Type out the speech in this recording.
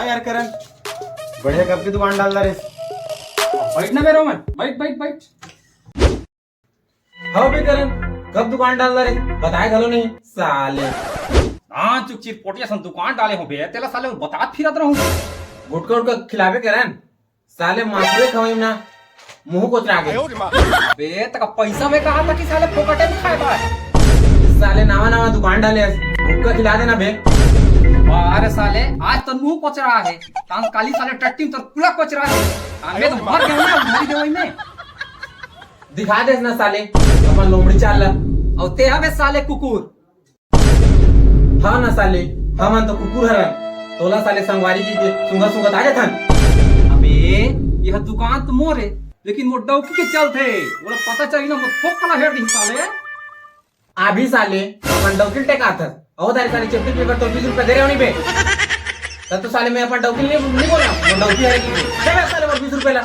यार करण, बढ़िया कब की दुकान डाल रहे। बैठ ना मेरे रोमन, बैठ बैठ बैठ। हाँ भी करण, कब दुकान डाल रहे बताए घलो नहीं साले। हाँ चुप चिर पोटिया सन दुकान डाले हो बे, तेला साले बतात फिरत रहूं। गुटका उटका खिलावे करण, साले मासुए खवाई ना मुंह को चरा के। बे तक पैसा में कहा था कि साले फोकटे में खाए बा। साले नवा नवा दुकान डाले, गुटका खिला देना बे। अरे साले आज तो मुंह कोचरा है, तान काली साले टट्टी तो पूरा कोचरा है। हमें तो मर गए ना मर गए में। दिखा दे ना साले अपन लोमड़ी चाल ला। और ते हवे साले कुकुर। हाँ ना साले, हमन तो कुकुर हरन, तोला साले संगवारी की के सुंगा सुंगा ताजे थन। अबे यह दुकान तो मोरे, लेकिन वो डौकी के चलते वो पता चली ना मत फोक कला हेर दी साले। अभी साले अपन डौकिल टेका था, और तारे साले चिपटी पेपर तो 20 रुपए दे रहे हो नहीं बे। तब तो साले मैं अपन डौकिल नहीं बोला, वो डौकी है कि दे साले 20 रुपए ला।